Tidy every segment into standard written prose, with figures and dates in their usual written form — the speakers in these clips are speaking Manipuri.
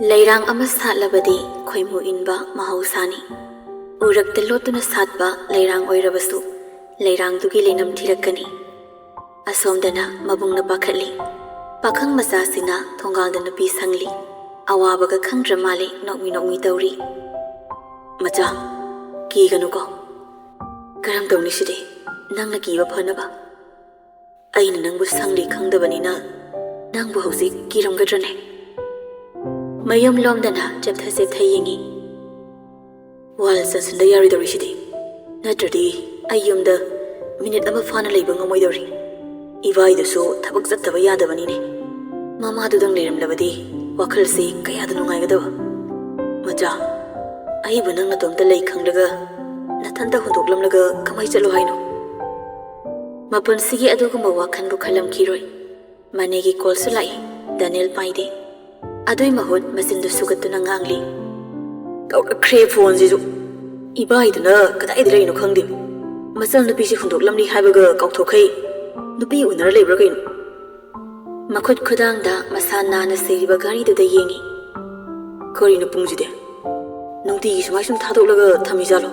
Leirang ama satlabadi khoimu inba mahausani. Urakta lotuna satba leirang oirabasu. Leirang dugi lenam thirakani. Asomdana mabungna pakhatli. Pakhang masasina thongalda nupi sangli. Awabaga khangdra male nokmi tauri. Macha kiganu ko. Karam tawni sidi nangna kiba phanaba. Aina nangbu sangli khangdabanina nangbu hauzik kiramgadrane. Mayom lomdana chapthase thayengi. Wal sasinda yaridori sidi. Natradi ayyumda minute ama fana leiba ngamoidori. Ivaidasu thabak chattaba yadabanine. Mama dudang leiramlabadi wakhalse kayada nungaigadaba. Macha aibu nangna tomta lei khanglaga nathanta hundoklamlaga kamai chalo haino. Mapunsigi adugumba wakhanbu khalamkhiroi. Manegi kolsu lai Daniel paide. Adoi mahut masindu sugatuna ngangli. Kre phone jisu. Ibaiduna kadai dirayno khangdim. Masal nupi si hundoklamli haibaga kauthokai. Nupi unar lebra kaino. Makhut khudangda masana na seriba gari duda yengi. Karino pungjide. Nungti sumai sum thadolaga thamijalo.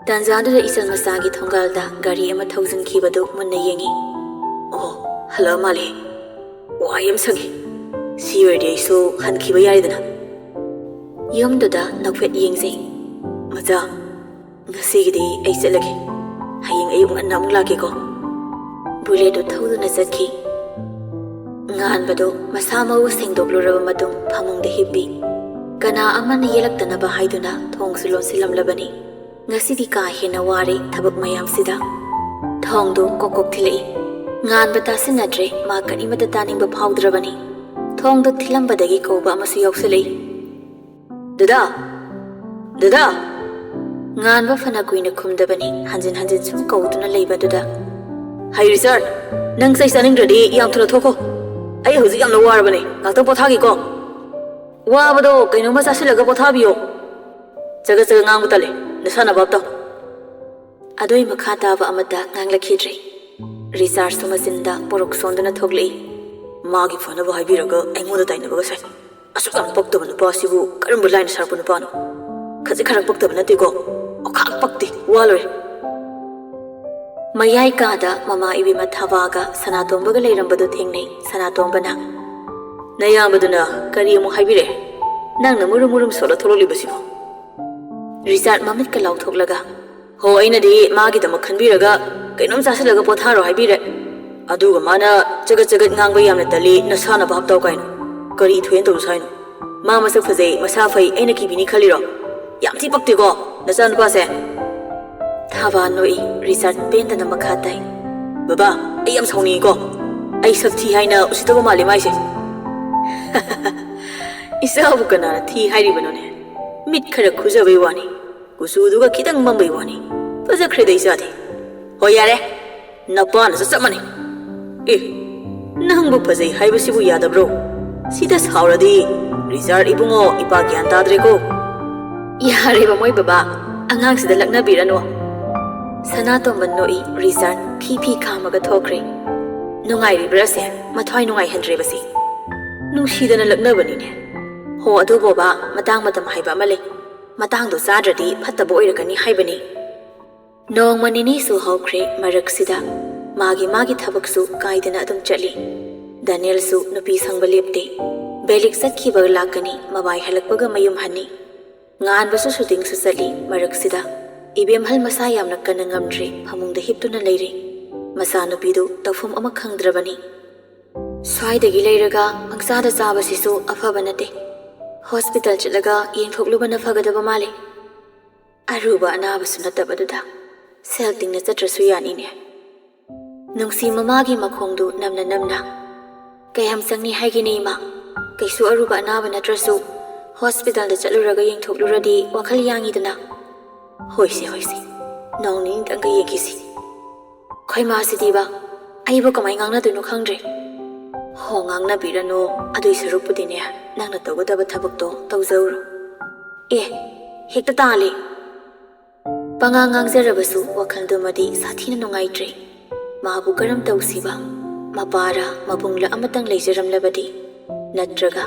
Tanzada isal masagi thongalda gari ama thousand khibadu munna yengi. Oh, hello male. Wayam sangi. Siwerde so han khiba yaridana. Yumduda nakfet yengse. Macha ngasigidi ai chalage. Hayeng ayung annam lake ko. Buledo thauduna chakhi. Nganbado masamau sengdokluraba matung phamungda hibbi. Kana amana yelaktanaba haiduna thongsulon silamlabani. Ngasidi ka hena wari thabak mayam sida. Thongdo kokok thilai. Nganba tasinadre ma kanimada taningba phawdrabani. Thongdo thilambadagi koba amasu yausalei. Dada nganba fana kuina khumdabani hanjin sum kauduna leibaduda. Hai Richard nang sai saningdradi yam thula thoko. Ai hauji yamna warabani ngakta pothagi ko. Wabado kainoma chasilaga pothabiyo. Jaga ngang butale nasana babta. Adoi makha taba amata nganglakhidre. Richard sumasinda porok sondana thoglei. Magi phone ba haibiraga aingoda tainabaga sai. Asukam paktaba nupa sibu karambu line sarpu nupano. Khaji kharak paktaba natiko. Okhak pakti walore. Mayai kada mama ibi mathawaga sanatombaga leirambadu thengnei sanatombana. Nayambaduna kari amu haibire. Nangna murum solo thololibasibo. Richard mamit ka lauthoklaga. Ho ainadi magi dama khanbiraga kainom chasilaga potharo haibire. Aduga mana jagat ngangba yamna tali nasana bhab taw kaino. Kari thuen to saino. Ma masak phajai masa phai aina kibini khaliro. Yam thi pakti ko nasan pa se. Thawa noi Richard pendana makhatai. Baba ai am sauni ko. Ai sakthi haina usitaba male mai se. Isabu kana thi hairi banone. Mit khara khujabai wani. Kusuduga khitang mambai wani. Fajakhre dei jade. Ho yare. Napana sa samani. Nangbu phajai haibasibu yadabro. Sida sauradi Richard ibungo ipa gyan tadre ko. Yare ba moi baba angang sida lakna birano. Sanatomban noi Richard phi khamaga thokre. Nungai ribrase mathwai nungai hendre basi. Nungsidana lakna banine. Ho adu boba matang matam haiba male. Matang do sadradi phattabo oirakani haibani. Nong manini su hawkre maraksida. Magi thabaksu kaidana adum chali. Daniel su nupi sangba lepte. Belik sakhiba lakani mabai halakpaga mayum hani. Ngan basu shooting su chali maraksida. Ibem hal masa yamna kana ngamdre phamungda hiptuna leire. Masa nupidu tafum ama khangdrabani. Swaidagi leiraga angsada chabasisu afaba nate. Hospital chalaga yengthoklubana fagadaba male. Aruba anabasu natabaduda. Sel tingna chatrasu yanine. Nungsi mamagi makhongdu namna. Kayam sangni haigini ma. Kaisu aruba anaba natrasu. Hospital da chaluraga yengthokluradi wakhal yangidana. Hoisi. Nongning tangka yengkisi. Khoi ma sidiba. Aiba kamai ngangna duno khangdre. Ho ngangna birano adui sarupudine nangna tawgadaba thabakto tawzauro. Hekta tali. Pangangang zarabasu wakhaldumadi sathina nungaitre. Mabu karam tawsiba. Mapara mabungla amatang leijaramlabadi. Natraga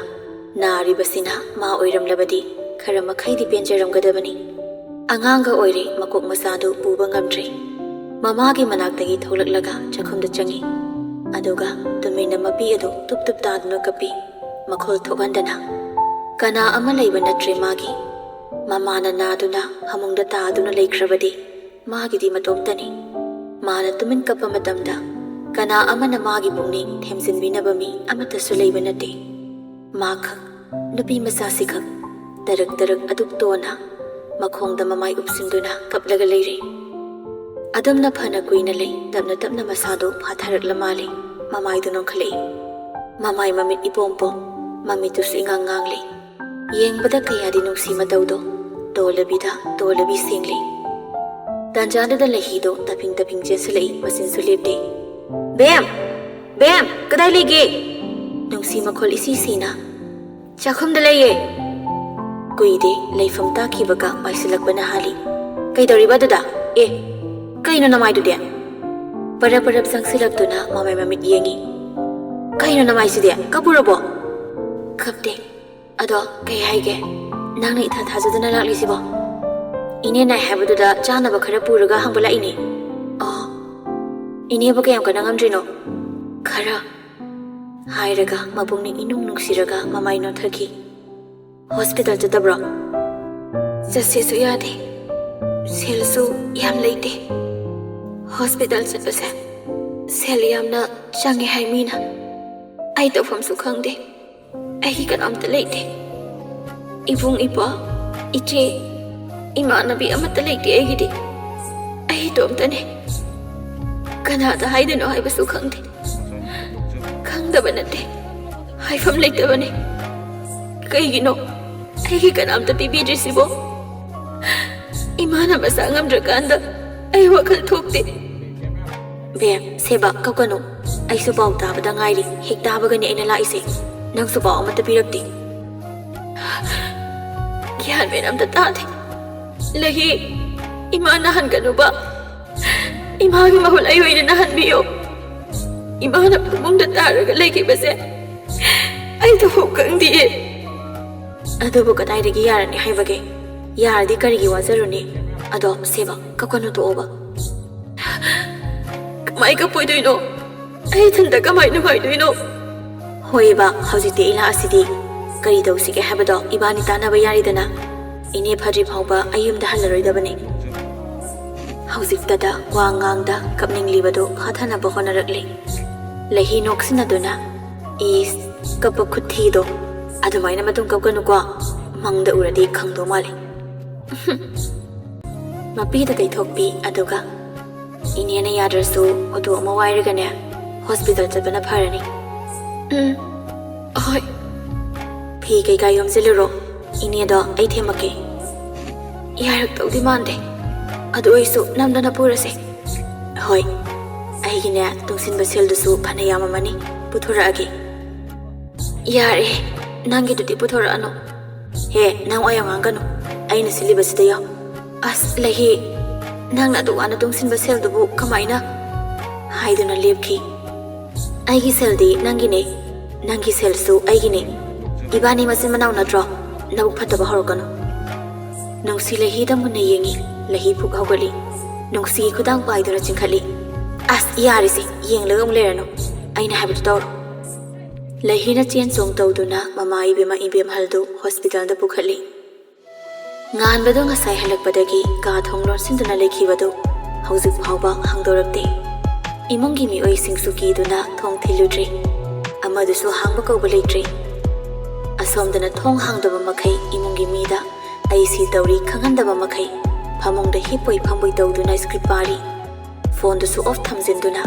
Naribasina ma oiramlabadi khara makhaidi penjaramgadabani. Anganga oire makok masadu puba ngamdre. Mamagi manaktagi tholaklaga chakhumda changi. Aduga tumina mapi adu tup taduna kapi makhol thokandana. Kana ama leiba natre magi. Mamana naduna hamungda taaduna leikrabadi magidi matomtani. Mana tumin kapa matamda kana amana magi pungning themsinbinaba mi amatasu leiba nate. Makak nupi masasikak tarak aduk tona makhongda mamai upsinduna kaplaga leire. Adamna phana kuina lei tapna masado phatharak lamali mamai dunong khalei. Mamai mamit ipompom mamitusu ingangang lei. Yengbada kayadi nungsi matawdo tolabi singli. Tanjana da lahido taping jesalei masin sulipde. Bam! Kadai lege? Nungsi makhol isi sina. Chakhum da laye. Kuide leifam takibaga maisilakbana hali. Kaidoriba dada? Kaino namai dude? Parap sangsilaktuna mamai mamit yengi. Kaino namai side? Kapurabo? Kapde. Ado kay haige. Nang na ithathajadana laklisibo. Ine na habaduda chanaba khara puraga hambala ine. Ine ba kayam kana ngamdrino? Khara hairaga mabungni inung nungsiraga mamai no thaki. Hospital chatabra. Jasesu yade. Selsu yam leite. Hospital chatpase. Sel yamna changi haimina. Ai tawfam su khangde. Ai kanamta leite. Ibung ipa, iche, imanabi amata leite aigidi. Ai tomtane. Kanada haidano haibasu khangde. Khangdaba nate. Haifam leitabane. Kaigino, aigi kanamta pibidrisibo. Imana masa ngamdrakanda ai wakal thokte. Bem, seba kakano. Ai su pau tabada ngairi, hek tabagani aina laise. Nang su pau amata pirakti. Kian menam tatade. Lahi imana hanganu ba. Imagi mahul ayo ina nahan biyo. Imana pumung tataraga lagi base. Ai to hukang diye. Ado bu katai dagi yarani haibage. Yardi karigi wazaruni. Ado seba kakano to oba. Kamai ka poidoino. Ai thanda kamai nuhaidoino. Hoiba haujite ila asidi. Kari dawsige habado ibani tanaba yaridana. Ine phadri phauba ayumda halaroidabane. Haujiktada wangangda kapninglibado hathana bohonarakle. Lahi noksinaduna is kapakuthido. Adumaina matung kapkanukwa mangda uradi khangdo mali. Mapida taithokpi aduga inena yadrasu odu ama wairagane hospital chatbana pharani. Hoi. Phi kai kai yomsiluro ine do ai themake. Yarak tawdi mande. Adu aisu namdana purase. Hoi. Ai gine tungsin basel dusu phana yamamani puthoragi. Yare nangi duti puthora ano. He nang ayangangano. Aina silibasida yaw. As lahi nang na duwana tungsin basel dubu kamaina. Haiduna lepki. Aigi seldi nangine. Nangi selsu aigine. Ibani masin manaw na draw. Nabuk pataba horokano. Nungsi lahi da muna yengi. Lahi puk haugali. Nungsi kudang paiduna chingkali. As yarisi yeng lagam lerano. Aina habit tawro. Lahi na chien song tawduna mama ibem haldu hospital da pukhali. Ngan bado ngasai halakpadagi ka thonglon sinduna lekhibado. Haujik phauba hangdorakte. Imungi mi oi singsuki duna thong thiludri. Amadusu hangba kauba leitre. Asomdana thong hangdaba makai imungi mida ai si tawri khangandaba makai phamongda hipoi phamboi tawduna script pari phone dusu off thamjinduna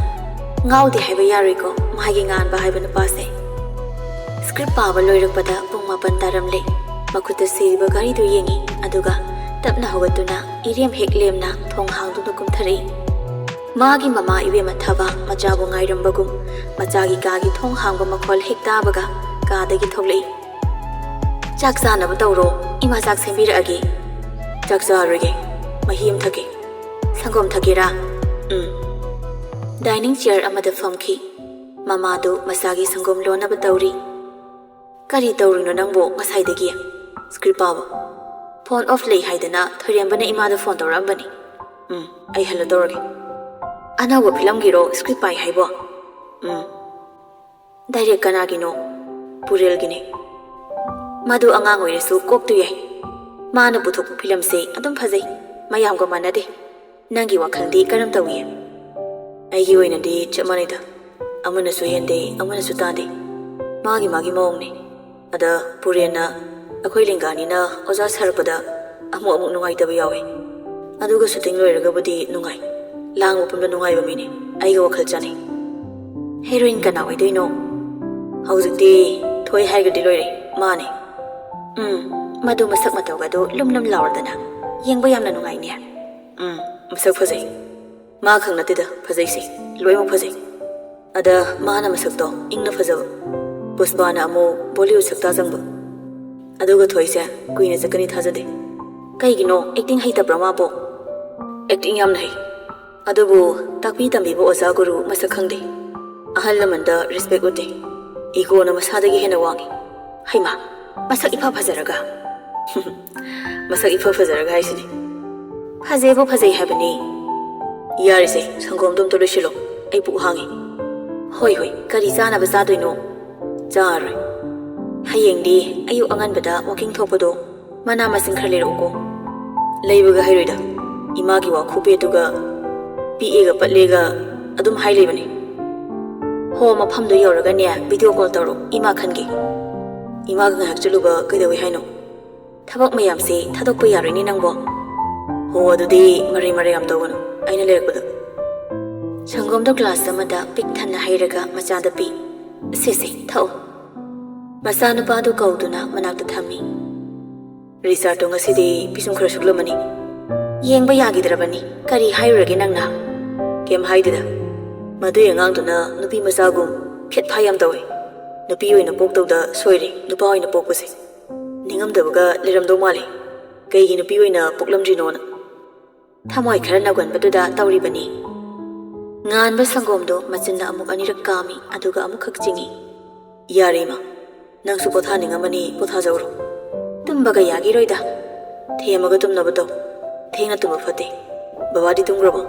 ngaudi haiba yariko magi ngan ba haiba napase script paba loirakpada pung mapan taramle makuta siriba gari du yengi aduga tapna hogatuna irem heklemna thong hangduna kumthari magi mama ibe mathaba machabu ngairambagum machagi kagi thong hangba makhol hektabaga kadagi thoklei chak sanaba tawro ima chak sembiragi chak sarege mahim thake sangom thakira dining chair amada famki mama do masagi sangom lona batawri Kari tawrino nangbo ngasaydagiya. Script pabo. Phone off lay haidana thoirembana imada phone tawrambani. Ai hello tawrage. Anawa film giro script pai haibo. Direct kanagino. Purel gine. Madu angang oiresu kok tu yai. Mana puthok film se adum phajai. Mayam ko manade. Nangi wakhaldi karam tawiye. Aigi oinadi chamanida. Amana su yende, amana su tade. Magi maong ne. Ada purena akhoi lingani na oza sarpada amu nungai tabi yawe. Aduga shooting loiragabudi nungai. Lang upunda nungai ba mine. Aiga wakhal chani. Heroine kana oidoino. Haujikti thoi haigadi loire. Mane. Madu masak matawgado lumnam lawardana. Yengba yamna nungai ne. Masak phajai. Ma khangnatida phajai si. Loima phajai. Ada mana masak to ingna phajaba. Puspana amu Bollywood sakta jangba. Aduga thoise kuina sakani thajade. Kaigino acting haita brahma bo. Acting yam nahi. Adubu takpi tambi bo oza guru masak khangde. Ahal lamanda respect ude. Ego na masadagi hena wangi. Haima masak ifa phajaraga. Masak ifa phajaraga haisini. Phajebo phajai habani. Yarise sangom dum to lishilo. Ai pu hangi. Hoi kari jana ba jadoino. Jaroi. Hayengdi ayu angan bada walking thopado mana masing khar leroko. Leibaga hairoida. Imagi wa khupe tuga PA ga patlega adum hai lebani. Ho mafam do yoraga ne video call taro ima khange. Ima ga hak chuluba kaidawi haino. Thabak mayam se thadok pa yaroi ni nangbo. Ho adudi mari am tawano. Aina lerakbada. Sangom do class amada pik thanna hairaga machanda pi. Sisi thau. Masana padu kauduna manakta thami. Resort to ngasidi pisum khara suklamani. Yengba yagidrabani. Kari hairage nangna. Kem haidida. Madu yangang nupi masagum phet phayam tawe. Nupi oina poktawda soire nupa oina pokpase. Ningamdabaga liramdo male. Kaigi nupi oina poklamdrinona. Thamoi khara naganbaduda tawribani. Nganba sangomdo machinna amuk anirak kami aduga amuk khakchingi. Yarima. Nangsu pothaningamani pothajawro. Tumbaga yagiroida. Themaga tumnabado. Thena tuma fate. Babadi tumgrabo.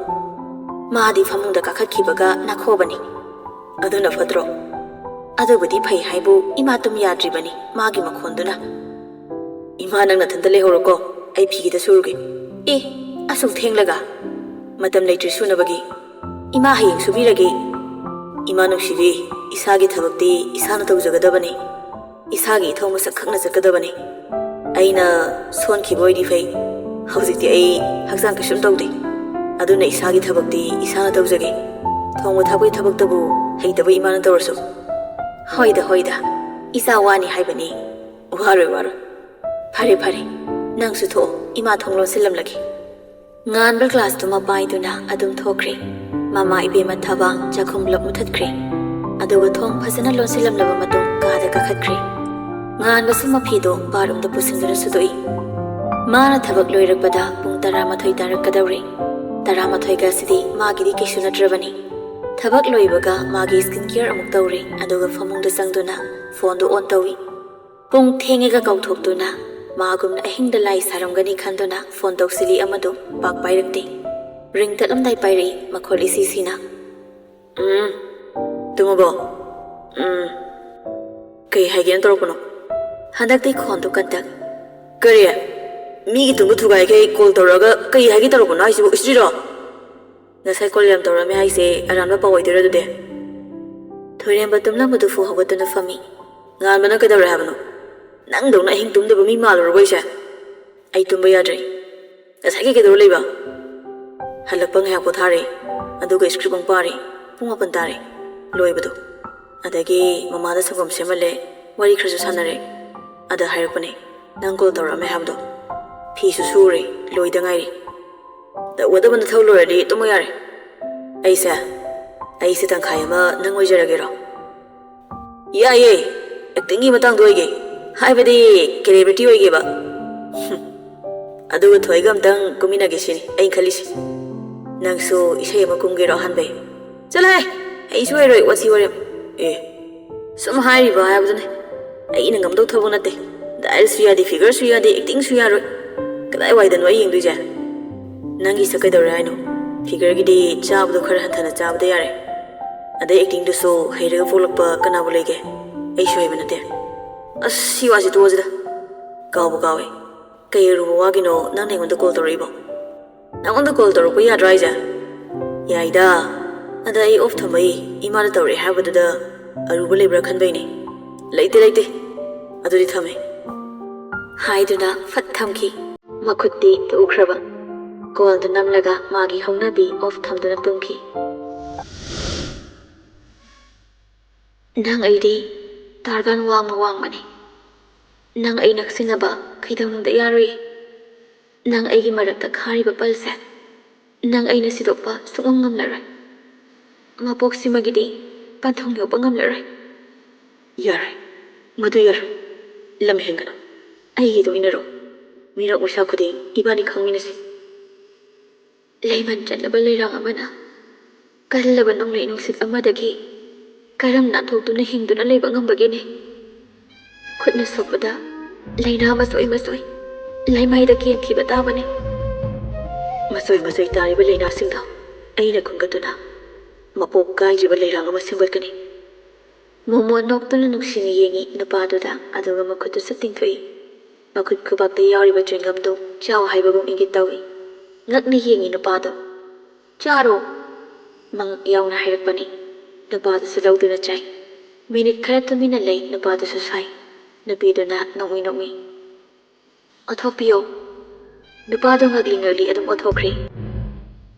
Maadi famungda kakhatkibaga nakhobani. Aduna fadro. Adubudi phai haibu ima tum yadribani. Magi makhonduna. Ima nang nathanda lehoroko. Ai phigida surge. Asuk thenglaga. Matam leitri sunabagi. Ima hayeng subirage. Ima nusibi isagi thabakti isana tawjagadabani. Isagi thong masak khakna chakadabani. Aina son khiboidi fai. Haujikti ai hakjang kisum tawde. Aduna isagi thabakti isana tawjage. Thong thabai thabaktabu heitaba imana tawrsu. Hoida. Isa wani haibani. Waro. Phare. Nangsu tho ima thonglon silamlagi. Nganba class tuma paiduna adum thokre. Mama ibema thabang chakhum lap muthatkre. Aduga thong phasana lonsilam laba matung kada kakhatkre. Ngan basuma phido barum da pusindra sudoi. Mana thabak loirakpada pung 13 tarakadawri. 13 ga sidi magidi kisu nadrabani. Thabak loibaga magi skin care amuk tawri aduga famungda sangduna phone do on tawi. Pung thengega kauthokduna magumna ahingda lai saramgani khanduna phone tawsili amadu pak pairakti. Ring talamdai pairi makhol isi sina. Tumabo. Kay haigen torokono. Handakti khondu kantak. Kariya. Migi tungu thugai kay call toraga kay haigi torokono aisibu isriro. Nasai call yam torame haise aramla pawaidira dude. Thoiremba tumlambadu fu hogatuna fami. Ngan bana kadawra habano. Nang dongna hing tumdeba mi malor boisa. Ai tumba yadre. Nasai ke kedor leiba. Halakpang hayak pothare. Aduga script ang pare. Punga pantare. Loibado. Adagi mamada sagom semale. Wari khrasu sanare. Ada hairapane. Nang call torame habdo. Pisu sure. Loida ngairi. Da wadabana thawloradi tumayare. Aisa tangkhayama nang oijaragero. Yaye. Actingi matang doige. Haibadi celebrity oige ba. Aduga thoigam tang kumina gisini. Ain khalisi. Nangso isay makungiro hanbay. Chalay! Ay suwayroi wasi warim. Sum hairi ba hayabdune. ꯑꯩꯅ ꯉꯝꯗꯧ ꯊꯕꯛ ꯅꯠꯇꯦ ꯗꯥꯏꯔꯁꯨ ꯌꯥꯗꯦ ꯐꯤꯒꯔꯁꯨ ꯌꯥꯗꯦ ꯑꯦꯛꯇꯤꯡꯁꯨ ꯌꯥꯔꯣꯏ ꯀꯗꯥꯏꯋꯥꯏꯗꯅꯣ ꯑꯩ ꯌꯦꯡꯗꯣꯏꯁꯦ ꯅꯪꯒꯤꯁꯦ ꯀꯩꯗꯧꯔꯦ ꯍꯥꯏꯅꯣ ꯐꯤꯒꯔꯒꯤꯗꯤ ꯆꯥꯕꯗꯣ ꯈꯔ ꯍꯟꯊꯅ ꯆꯥꯕꯗ ꯌꯥꯔꯦ ꯑꯗꯩ ꯑꯦꯛꯇꯤꯡꯗꯨꯁꯨ ꯍꯩꯔꯒ ꯄꯣꯛꯂꯛꯄ ꯀꯅꯥꯕꯨ ꯂꯩꯒꯦ ꯑꯩꯁꯨ ꯍꯩꯕ ꯅꯠꯇꯦ ꯑꯁ ꯁꯤ ꯋꯥꯁꯤ ꯇꯣꯛꯑꯁꯤꯗ ꯀꯥꯎꯕ ꯀꯥꯎꯋꯦ ꯀꯩ ꯑꯔꯨꯕ ꯋꯥꯒꯤꯅꯣ ꯅꯪꯅ ꯑꯩꯉꯣꯟꯗ ꯀꯣꯜ ꯇꯧꯔꯛꯏꯕꯣ ꯅꯪꯉꯣꯟꯗ ꯀꯣꯜ ꯇꯧꯔꯛꯄ ꯌꯥꯗ꯭ꯔꯥ ꯍꯥꯏꯁꯦ ꯌꯥꯏꯗ ꯑꯗ ꯑꯩ ꯑꯣꯐ ꯊꯝꯕꯩ ꯏꯃꯥꯅ ꯇꯧꯔꯛꯑꯦ ꯍꯥꯏꯕꯗꯨꯗ ꯑꯔꯨꯕ ꯂꯩꯕ꯭ꯔꯥ ꯈꯟꯕꯩꯅꯦ ꯂꯩꯇꯦ ꯑꯗꯨꯗꯤ ꯊꯝꯃꯦ ꯍꯥꯏꯗꯨꯅ ꯐꯠ ꯊꯝꯈꯤ ꯃꯈꯨꯠꯇꯤ ꯇꯨꯈ꯭ꯔꯕ ꯀꯣꯜꯗꯨ ꯅꯝꯂꯒ ꯃꯥꯒꯤ ꯍꯧꯅꯕꯤ ꯑꯣꯐ ꯊꯝꯗꯨꯅ ꯇꯨꯝꯈꯤ ꯅꯪ ꯑꯩꯗꯤ ꯇꯥꯔꯒꯥꯟ ꯋꯥꯡꯕꯅꯤ ꯅꯪ ꯑꯩ ꯅꯛꯁꯤꯟꯅꯕ ꯀꯩꯗꯧꯅꯨꯡꯗ ꯌꯥꯔꯣꯏ ꯅꯪ ꯑꯩꯒꯤ ꯃꯔꯛꯇ ꯈꯥꯔꯤꯕ ꯄꯜꯁꯦ ꯅꯪ ꯑꯩꯅ ꯁꯤꯗꯣꯛꯄ ꯁꯨꯛꯉꯝ ꯉꯝꯂꯔꯣꯏ ꯃꯄꯣꯛꯁꯤꯃꯒꯤꯗꯤ ꯄꯟꯊꯨꯡ ꯌꯧꯕ ꯉꯝꯂꯔꯣꯏ ꯌꯥꯔꯣꯏ ꯃꯗꯨ ꯌꯥꯔꯣꯏ ꯂꯝ ꯍꯦꯟꯒꯅꯨ ꯑꯩꯒꯤꯗ ꯑꯣꯏꯅꯔꯣ ꯃꯤꯔꯛ ꯃꯩꯁꯥ ꯈꯨꯗꯤꯡ ꯏꯕꯥꯅꯤ ꯈꯪꯃꯤꯟꯅꯁꯤ ꯂꯩꯃꯟ ꯆꯠꯂꯕ ꯂꯩꯔꯥꯡ ꯑꯃꯅ ꯀꯜꯂꯕ ꯅꯣꯡꯂꯩ ꯅꯨꯡꯁꯤꯠ ꯑꯃꯗꯒꯤ ꯀꯔꯝ ꯅꯥꯟꯊꯣꯛꯇꯨꯅ ꯍꯤꯡꯗꯨꯅ ꯂꯩꯕ ꯉꯝꯕꯒꯦꯅꯦ ꯈꯨꯠꯅ ꯁꯣꯛꯄꯗ ꯂꯩꯅꯥ ꯃꯁꯣꯏ ꯂꯩꯃꯥꯏꯗ ꯀꯦꯟꯈꯤꯕ ꯇꯥꯕꯅꯤ ꯃꯁꯣꯏ ꯇꯥꯔꯤꯕ ꯂꯩꯅꯥꯁꯤꯡꯗꯣ ꯑꯩꯅ ꯈꯨꯟꯒꯠꯇꯨꯅ ꯃꯄꯣꯛ ꯀꯥꯏꯗ꯭ꯔꯤꯕ ꯂꯩꯔꯥꯡ ꯑꯃ ꯁꯦꯝꯒꯠꯀꯅꯤ ꯃꯣꯃꯣ ꯅꯣꯛꯇꯨꯅ ꯅꯨꯡꯁꯤꯅ ꯌꯦꯡꯉꯤ ꯅꯨꯄꯥꯗꯨꯗ ꯑꯗꯨꯒ ꯃꯈꯨꯠꯇꯨꯁꯨ ꯇꯤꯡꯊꯣꯛꯏ ꯃꯈꯨꯠ ꯈꯨꯕꯥꯛꯇ ꯌꯥꯎꯔꯤꯕ ꯆ꯭ꯋꯤꯡꯒꯝꯗꯨ ꯆꯥꯎ ꯍꯥꯏꯕꯒꯨꯝ ꯏꯪꯒꯤꯠ ꯇꯧꯏ ꯉꯛꯅ ꯌꯦꯡꯉꯤ ꯅꯨꯄꯥꯗꯣ ꯆꯥꯔꯣ ꯃꯉꯛ ꯌꯥꯎꯅ ꯍꯥꯏꯔꯛꯄꯅꯤ ꯅꯨꯄꯥꯗꯨꯁꯨ ꯂꯧꯗꯨꯅ ꯆꯥꯏ ꯃꯤꯅꯤꯠ ꯈꯔ ꯇꯨꯃꯤꯟꯅ ꯂꯩ ꯅꯨꯄꯥꯗꯨꯁꯨ ꯁꯥꯏ ꯅꯨꯄꯤꯗꯨꯅ ꯅꯣꯛꯃꯤ ꯑꯣꯊꯣꯛꯄꯤꯌꯣ ꯅꯨꯄꯥꯗꯣ ꯉꯛꯂꯤ ꯑꯗꯨꯝ ꯑꯣꯊꯣꯛꯈ꯭ꯔꯦ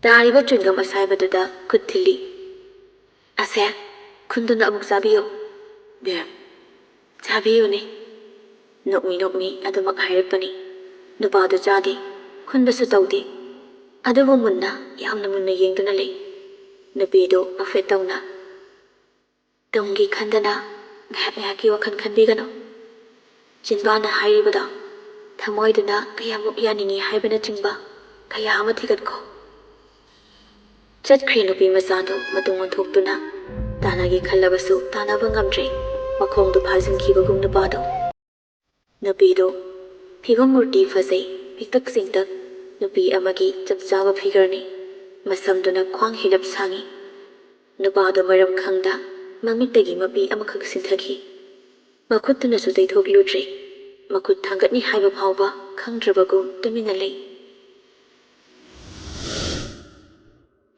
ꯇꯥꯔꯤꯕ ꯆ꯭ꯋꯤꯡꯒꯝ ꯑꯁꯥꯏꯕꯗꯨꯗ ꯈꯨꯠ ꯊꯤꯜꯂꯤ ꯑꯁꯦ ꯈꯨꯟꯗꯨꯅ ꯑꯃꯨꯛ ꯆꯥꯕꯤꯌꯨ ꯕꯦꯝ ꯆꯥꯕꯤꯌꯨꯅꯦ ꯅꯣꯛꯃꯤ ꯑꯗꯨꯃꯛ ꯍꯥꯏꯔꯛꯄꯅꯤ ꯅꯨꯄꯥꯗꯨ ꯆꯥꯗꯦ ꯈꯨꯟꯕꯁꯨ ꯇꯧꯗꯦ ꯑꯗꯨꯕꯨ ꯌꯥꯝꯅ ꯃꯨꯟꯅ ꯌꯦꯡꯗꯨꯅ ꯂꯩ ꯅꯨꯄꯤꯗꯨ ꯑꯐꯦꯠ ꯇꯧꯅ ꯇꯨꯡꯒꯤ ꯈꯟꯗꯅ ꯉꯥꯏꯍꯥꯛꯀꯤ ꯋꯥꯈꯜ ꯈꯟꯕꯤꯒꯅꯨ ꯆꯤꯟꯕꯥꯅ ꯍꯥꯏꯔꯤꯕꯗꯣ ꯊꯃꯣꯏꯗꯨꯅ ꯀꯌꯥꯃꯨꯛ ꯌꯥꯅꯤꯡꯉꯤ ꯍꯥꯏꯕꯅꯆꯤꯡꯕ ꯀꯌꯥ ꯑꯃ ꯊꯤꯒꯠꯈꯣ ꯆꯠꯈ꯭ꯔꯦ ꯅꯨꯄꯤ ꯃꯆꯥꯗꯨ ꯃꯇꯨꯡ ꯑꯣꯟꯊꯣꯛꯇꯨꯅ ꯇꯥꯟꯅꯒꯦ ꯈꯜꯂꯕꯁꯨ ꯇꯥꯟꯅꯕ ꯉꯝꯗ꯭ꯔꯦ ꯃꯈꯣꯡꯗꯨ ꯐꯥꯖꯤꯟꯈꯤꯕꯒꯨꯝ ꯅꯨꯄꯤꯗꯨ ꯐꯤꯕꯝ ꯃꯨꯔꯇꯤ ꯐꯖꯩ ꯄꯤꯛꯇꯛ ꯆꯤꯡꯇꯛ ꯅꯨꯄꯤ ꯑꯃꯒꯤ ꯆꯞ ꯆꯥꯕ ꯐꯤꯒꯔꯅꯤ ꯃꯁꯝꯗꯨꯅ ꯈ꯭ꯋꯥꯡ ꯍꯤꯂꯞ ꯁꯥꯡꯉꯤ ꯅꯨꯄꯥꯗꯨ ꯃꯔꯝ ꯈꯪꯗ ꯃꯃꯤꯠꯇꯒꯤ ꯃꯄꯤ ꯑꯃꯈꯛ ꯁꯤꯟꯊꯈꯤ ꯃꯈꯨꯠꯇꯨꯅꯁꯨ ꯇꯩꯊꯣꯛꯂꯨꯗ꯭ꯔꯤ ꯃꯈꯨꯠ ꯊꯥꯡꯒꯠꯅꯤ ꯍꯥꯏꯕ ꯐꯥꯎꯕ ꯈꯪꯗ꯭ꯔꯕꯒꯨꯝ ꯇꯨꯃꯤꯟꯅ ꯂꯩ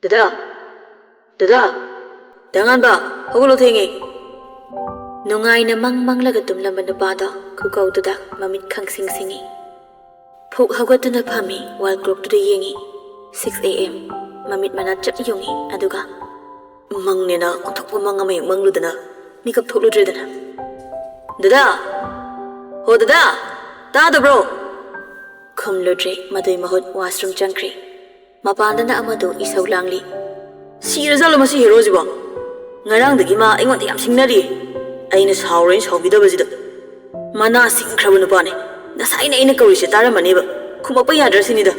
ꯗꯗꯥ ꯗꯉꯥꯟꯕ ꯍꯧꯒꯠꯂꯣ ꯊꯦꯡꯉꯦ ꯅꯨꯡꯉꯥꯏꯅ ꯃꯪꯂꯒ ꯇꯨꯝꯂꯝꯕ ꯅꯨꯄꯥꯗꯣ ꯈꯨꯀꯧꯗꯨꯗ ꯃꯃꯤꯠ ꯈꯪꯁꯤꯡ ꯁꯤꯡꯉꯤ ꯐꯨꯛ ꯍꯧꯒꯠꯇꯨꯅ ꯐꯝꯃꯤ ꯋꯥꯜ ꯀ꯭ꯂꯣꯛꯇꯨꯗ ꯌꯦꯡꯉꯤ 6 AM ꯃꯃꯤꯠ ꯃꯅꯥ ꯆꯞ ꯌꯨꯡꯉꯤ ꯑꯗꯨꯒ ꯃꯪꯅꯦꯅ ꯑꯣꯟꯊꯣꯛꯄ ꯃꯪ ꯑꯃ ꯍꯦꯛ ꯃꯪꯂꯨꯗꯅ ꯃꯤꯀꯞ ꯊꯣꯛꯂꯨꯗ꯭ꯔꯦꯗꯅ ꯗꯗꯥ ꯍꯣ ꯗꯗꯥ ꯇꯥꯗꯕ꯭ꯔꯣ ꯈꯨꯝꯂꯨꯗ꯭ꯔꯦ ꯃꯗꯨꯏ ꯃꯍꯨꯠ ꯋꯥꯁꯔꯨꯝ ꯆꯪꯈ꯭ꯔꯦ ꯃꯄꯥꯟꯗꯅ ꯑꯃꯗꯨ ꯏꯁꯧ ꯂꯥꯡꯂꯤ ꯁꯤꯔꯖꯥꯠꯂꯣ ꯃꯁꯤ ꯍꯦꯔꯣꯁꯤꯕꯣ ꯉꯔꯥꯡꯗꯒꯤ ꯃꯥ ꯑꯩꯉꯣꯟꯗ ꯌꯥꯝ ꯁꯤꯡꯅꯔꯤꯌꯦ ꯑꯩꯅ ꯁꯥꯎꯔꯦꯅ ꯁꯥꯎꯕꯤꯗꯕꯁꯤꯗ ꯃꯅꯥ ꯁꯤꯡꯈ꯭ꯔꯕ ꯅꯨꯄꯥꯅꯦ ꯉꯁꯥꯏꯅ ꯑꯩꯅ ꯀꯧꯔꯤꯁꯦ ꯇꯥꯔꯝꯃꯅꯦꯕ ꯈꯨꯝꯃꯛꯄ ꯌꯥꯗ꯭ꯔꯁꯤꯅꯤꯗ